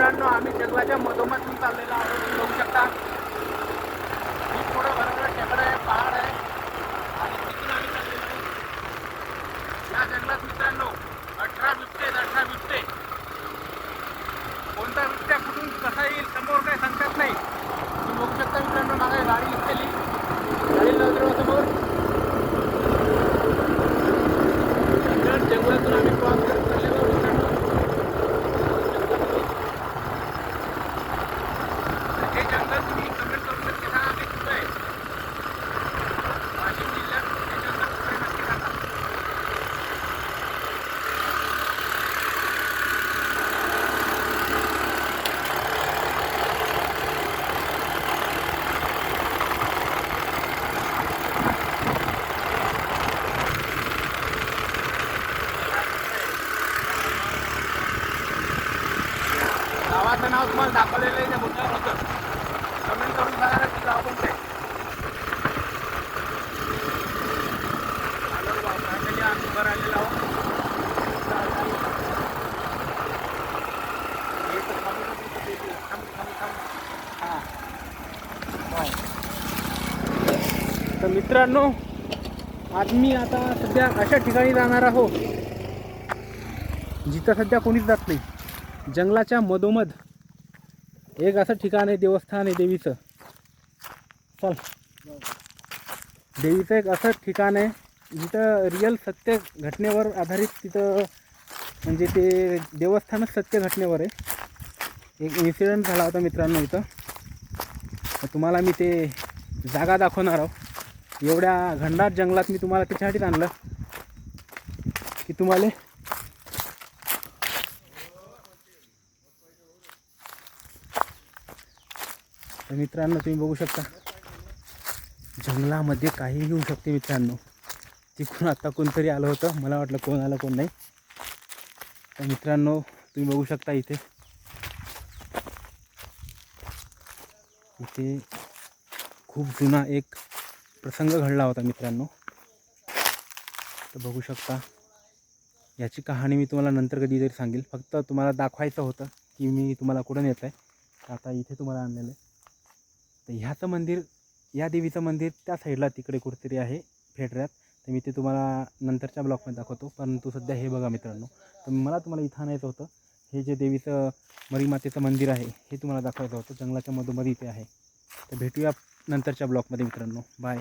मित्रांनो, आम्ही जंगलाच्या मधोमधून चाललेलो आहोत. तुम्ही बघू शकता ही पुढं भरलेलं टेकड आहे, पहाड आहे आणि तिथून आम्ही चाललेलो आहोत. या जंगलात मित्रांनो 18 बिबटे आहेत, 18 बिबटे. कोणता बिबट्या कुठून कसा येईल समोर काही सांगतात नाही. तुम्ही बघू शकता मित्रांनो, मागे गाडी निघतेली, गाडी लावतो समोर. जंगलातून आम्ही क्रॉस करत चाललेलो मित्रांनो. हे जंगल तुम्ही कमेंट करून नक्की सांगा की कुठं आहे. वाशिम जिल्ह्यात हे जंगल कुठं आहे नक्की सांगा. गावाचं नाव तुम्हाला दाखवलेलं आहे, त्या बोटावर होतं. कमेंट करून सांगा की गाव कोणतं आहे. आलो गाव फायनली आम्ही वर आलेलो आहोत. तर मित्रांनो, आज मी आता सध्या अशा ठिकाणी जाणार आहोत जिथं सध्या कोणीच जात नाही. जंगलाच्या मधोमध एक असं ठिकाण आहे, देवस्थान आहे देवीचं. चल, देवीचं एक असं ठिकाण आहे जिथं रिअल सत्य घटनेवर आधारित तिथं म्हणजे ते देवस्थानच सत्य घटनेवर आहे. एक इन्सिडेंट झाला होता मित्रांनो इथं. तर तुम्हाला मी ते जागा दाखवणार आहोत. एवढ्या घनदाट जंगलात मी तुम्हाला त्याच्यासाठीच आणलं की तुम्हाला तर मित्रांनो तुम्ही बघू शकता जंगलामध्ये काहीही होऊ शकते मित्रांनो. तिकडून आता कोणतरी आलं होतं, मला वाटलं कोण आलं कोण नाही. तर मित्रांनो तुम्ही बघू शकता इथे खूप जुना एक प्रसंग घडला होता मित्रांनो. तर बघू शकता याची कहाणी मी तुम्हाला नंतर कधीतरी सांगेल. फक्त तुम्हाला दाखवायचं होतं की मी तुम्हाला कुठं नेत आहे. आता इथे तुम्हाला आणलेलं आहे. तर ह्याचं मंदिर, या देवीचं मंदिर त्या साईडला तिकडे कुठेतरी आहे फेडऱ्यात. तर मी ते तुम्हाला नंतरच्या ब्लॉगमध्ये दाखवतो. परंतु सध्या हे बघा मित्रांनो, तर मला इथं आणायचं होतं. हे जे देवीचं मरीमातेचं मंदिर आहे हे तुम्हाला दाखवायचं होतं. जंगलाच्या मधोमध इथे आहे. तर भेटूया नंतरच्या ब्लॉगमध्ये मित्रांनो. बाय.